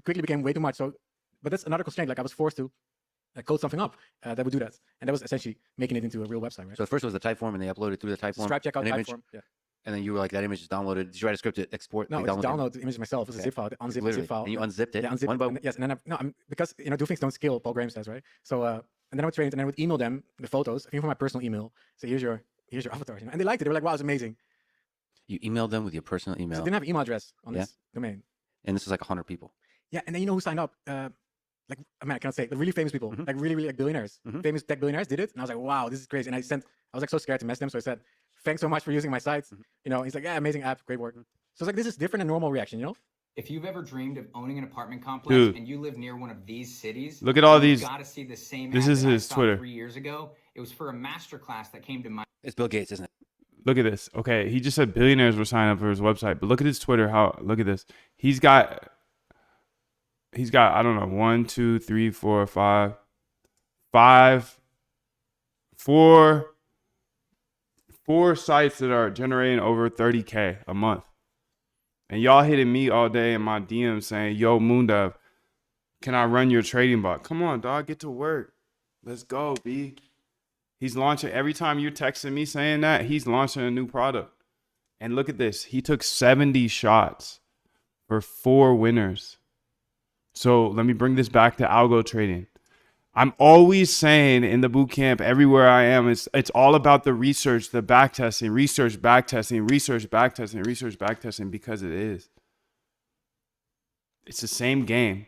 quickly became way too much. So, but that's another constraint. Like I was forced to code something up that would do that, and that was essentially making it into a real website. Right? So at first it was the Typeform, and they uploaded through the Typeform. Stripe checkout, an image, Typeform. Yeah. And then you were like, that image is downloaded. Did you write a script to export? No, it's download the image myself. It's a zip file. Unzip the zip file. And you unzipped it. Yeah, unzip it. Yes, and then because do things don't scale. Paul Graham says, right? So and then I would train it, and then I would email them the photos. Even from my personal email. So here's your avatar, and they liked it. They were like, wow, it's amazing. You emailed them with your personal email. So they didn't have email address on this domain. And this was like 100 people. Yeah, and then who signed up? Like, I mean, I cannot say, but really famous people, like really like billionaires, famous tech billionaires did it, and I was like, wow, this is crazy. And I was like so scared to mess them, so I said, thanks so much for using my sites. He's like, yeah, amazing app, great work. So it's like, this is different than normal reaction, If you've ever dreamed of owning an apartment complex and you live near one of these cities, look at all these. You got to see the same. This ad is that I his saw Twitter. 3 years ago. It was for a masterclass that came to mind. It's Bill Gates, isn't it? Look at this. Okay, he just said billionaires were signing up for his website, but look at his Twitter. Look at this. He's got I don't know, 1, 2, 3, 4, 5, 4 sites that are generating over 30K a month. And y'all hitting me all day in my DMs saying, yo, Moondev, can I run your trading bot? Come on, dog, get to work. Let's go, B. He's launching, every time you're texting me saying that, he's launching a new product. And look at this. He took 70 shots for 4 winners. So let me bring this back to algo trading. I'm always saying in the boot camp, everywhere I am, it's all about the research, the backtesting, research, backtesting, research, backtesting, research, backtesting, because it is. It's the same game.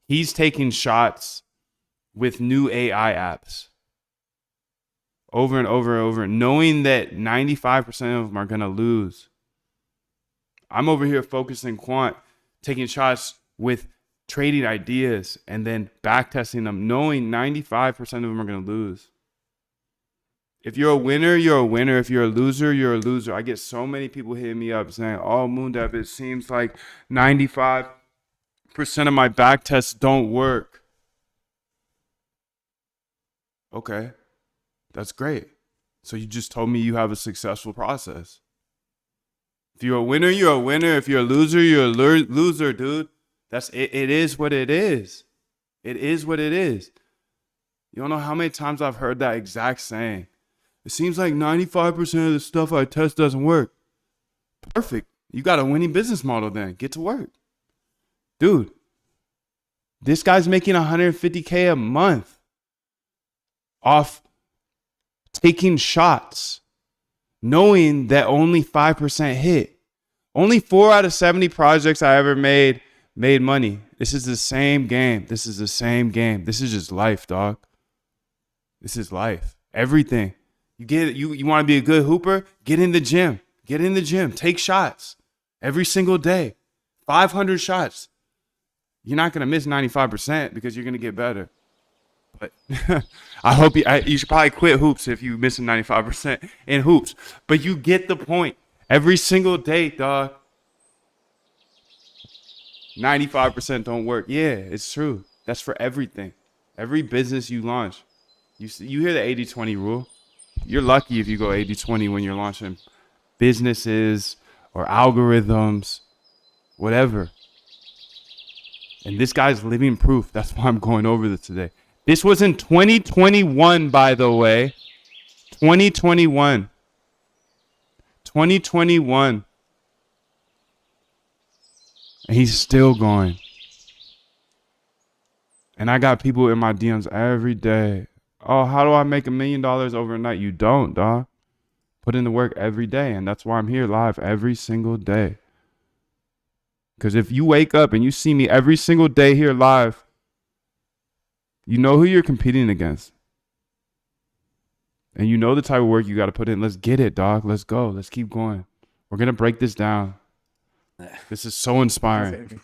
He's taking shots with new AI apps over and over and over, knowing that 95% of them are going to lose. I'm over here focusing quant, taking shots with trading ideas and then backtesting them, knowing 95% of them are going to lose. If you're a winner, you're a winner. If you're a loser, you're a loser. I get so many people hitting me up saying, oh, Moondev, it seems like 95% of my backtests don't work. Okay, that's great. So you just told me you have a successful process. If you're a winner, you're a winner. If you're a loser, you're a loser, dude. That's it. It is what it is. It is what it is. You don't know how many times I've heard that exact saying. It seems like 95% of the stuff I test doesn't work. Perfect. You got a winning business model then. Get to work. Dude, this guy's making $150K a month off taking shots, knowing that only 5% hit. Only 4 out of 70 projects I ever made money. This is the same game. This is the same game. This is just life, dog. This is life. Everything. You want to be a good hooper? Get in the gym. Get in the gym. Take shots every single day. 500 shots. You're not going to miss 95% because you're going to get better. But I hope you should probably quit hoops if you're missing 95% in hoops. But you get the point. Every single day, dog. 95% don't work. Yeah, it's true. That's for everything. Every business you launch. You hear the 80-20 rule. You're lucky if you go 80-20 when you're launching businesses or algorithms, whatever. And this guy's living proof. That's why I'm going over this today. This was in 2021, by the way. 2021. 2021. And he's still going. And I got people in my DMs every day. Oh, how do I make $1 million overnight? You don't, dog. Put in the work every day. And that's why I'm here live every single day. Because if you wake up and you see me every single day here live, you know who you're competing against. And you know the type of work you got to put in. Let's get it, dog. Let's go. Let's keep going. We're going to break this down. This is so inspiring.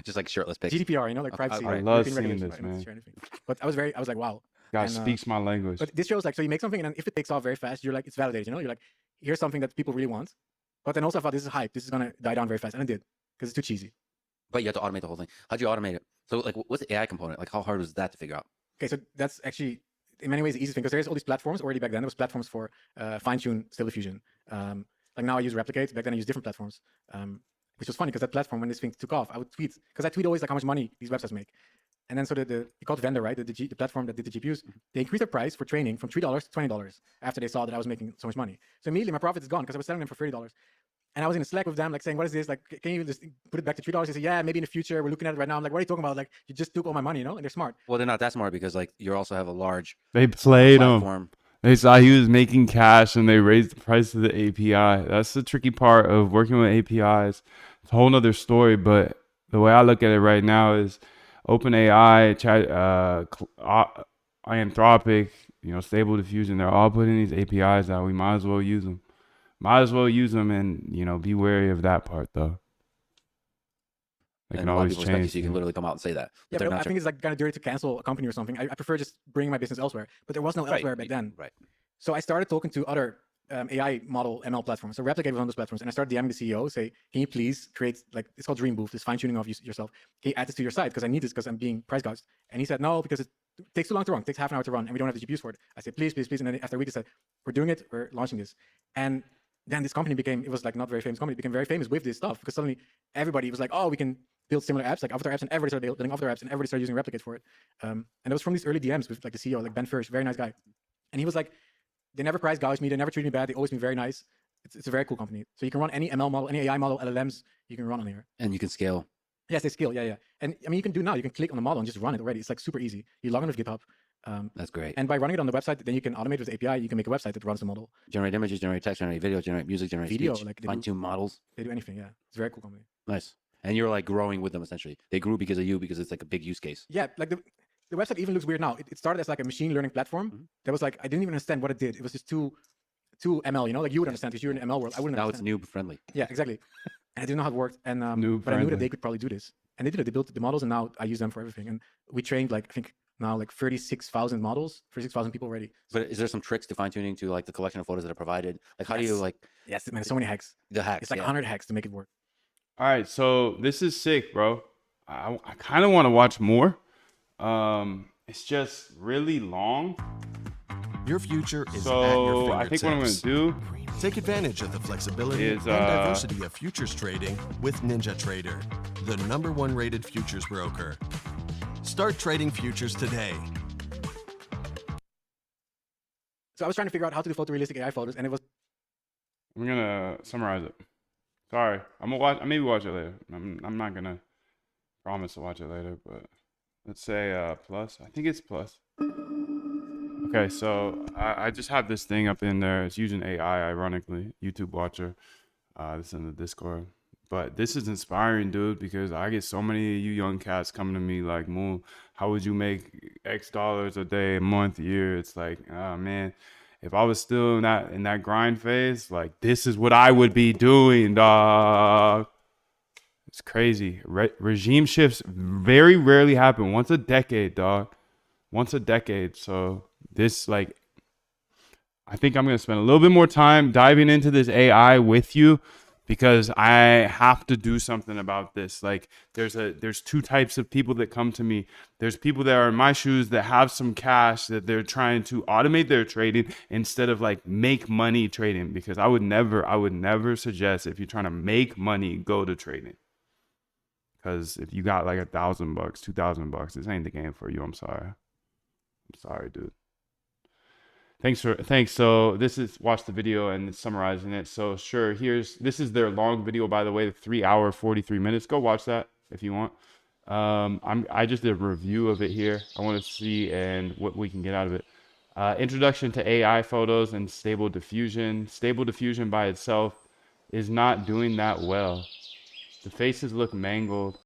Just like shirtless pics. GDPR, like privacy. I love seeing this, man. But I was like, wow. God speaks my language. But this shows so you make something, and then if it takes off very fast, you're like, it's validated. You're like, here's something that people really want. But then also I thought this is hype. This is gonna die down very fast, and it did because it's too cheesy. But you have to automate the whole thing. How'd you automate it? So like, what's the AI component? Like, how hard was that to figure out? Okay, so that's actually in many ways the easiest thing because there's all these platforms already back then. There was platforms for fine-tune Stable Diffusion. Like now I use Replicate. Back then I used different platforms. which was funny because that platform, when this thing took off, I would tweet, because I tweet always like how much money these websites make. And then so you call it vendor, right? The platform that did the GPUs, they increased their price for training from $3 to $20 after they saw that I was making so much money. So immediately my profit is gone because I was selling them for $30. And I was in a Slack with them, like saying, what is this? Like, can you just put it back to $3? They say, yeah, maybe in the future. We're looking at it right now. I'm like, what are you talking about? Like, you just took all my money, you know? And they're smart. Well, they're not that smart because like you also have a large They played him. platform. They saw he was making cash and they raised the price of the API. That's the tricky part of working with APIs. It's a whole nother story, but the way I look at it right now is OpenAI, Anthropic, Stable Diffusion, they're all putting these APIs out. We might as well use them. Might as well use them and, be wary of that part though. They And can a lot of always people expect you, change. so you can literally come out and say that. Yeah, they're but I not think it's like kind of dirty to cancel a company or something. I prefer just bringing my business elsewhere. But there was no elsewhere back then. Right. So I started talking to other AI model ML platforms. So Replicate was one of those platforms. And I started DMing the CEO, say, can you please create, like, it's called Dream Booth, this fine tuning of yourself. Can you add this to your site? Because I need this because I'm being price gouged. And he said, no, because it takes too long to run. It takes half an hour to run. And we don't have the GPUs for it. I said, please, please, please. And then after a week, they said, we're doing it. We're launching this. And then this company it was like not very famous company, became very famous with this stuff because suddenly everybody was like, oh, we can build similar apps like Avatar apps, and everybody started building Avatar apps, and everybody started using Replicate for it. And it was from these early DMs with like the CEO, like Ben Fursh, very nice guy. And he was like, they never price gouged me, they never treated me bad, they always been very nice. It's a very cool company. So you can run any ML model, any AI model, LLMs, you can run on here. And you can scale. Yes, they scale, yeah. And I mean, you can do now, you can click on the model and just run it already. It's like super easy. You log in with GitHub. That's great. And by running it on the website, then you can automate with the API, you can make a website that runs the model. Generate images, generate text, generate video, generate music, generate Video, speech, like fine-tune models. They do anything, yeah. It's a very cool company. Nice. And you're like growing with them essentially. They grew because of you because it's like a big use case. Yeah, like the website even looks weird now. It started as like a machine learning platform. That was like, I didn't even understand what it did. It was just too ML, like you would understand because you're in the ML world. I wouldn't Now understand. it's noob friendly. Yeah, exactly. And I didn't know how it worked. And but I knew Noob-friendly. that they could probably do this. And they did it. They built the models, and now I use them for everything. And we trained like I think now like 36,000 models, 36,000 people already. But is there some tricks to fine tuning to like the collection of photos that are provided? Like how do you Yes. like Yes, man, there's so many hacks. the hacks? It's like 100 hacks to make it work. All right, so this is sick, bro. I kind of want to watch more. It's just really long. Your future is at So your I think what I'm going fingertips. to do Take advantage of the flexibility is, and diversity of futures trading with NinjaTrader, the #1 rated futures broker. Start trading futures today. So I was trying to figure out how to do photorealistic AI photos, and it was I'm gonna summarize it. Sorry, I'm gonna watch. I maybe watch it later. I'm not gonna promise to watch it later, but let's say plus. I think it's plus. Okay, so I just have this thing up in there. It's using AI, ironically. YouTube watcher. This is in the Discord. But this is inspiring, dude, because I get so many of you young cats coming to me like, Moon, how would you make X dollars a day, a month, a year? It's like, oh man, if I was still in that grind phase, like this is what I would be doing, dog. It's crazy. Regime shifts very rarely happen. Once a decade, dog. Once a decade. So this, like, I think I'm gonna spend a little bit more time diving into this AI with you, because I have to do something about this. Like there's two types of people that come to me. There's people that are in my shoes that have some cash that they're trying to automate their trading instead of like make money trading, because I would never suggest, if you're trying to make money, go to trading. Because if you got like $1,000, $2,000, this ain't the game for you. I'm sorry, dude. Thanks. So this is, watch the video and it's summarizing it. So sure, this is their long video, by the way, 3 hour 43 minutes. Go watch that if you want. I just did a review of it here. I want to see and what we can get out of it. Introduction to AI photos and Stable Diffusion. Stable Diffusion by itself is not doing that well. The faces look mangled.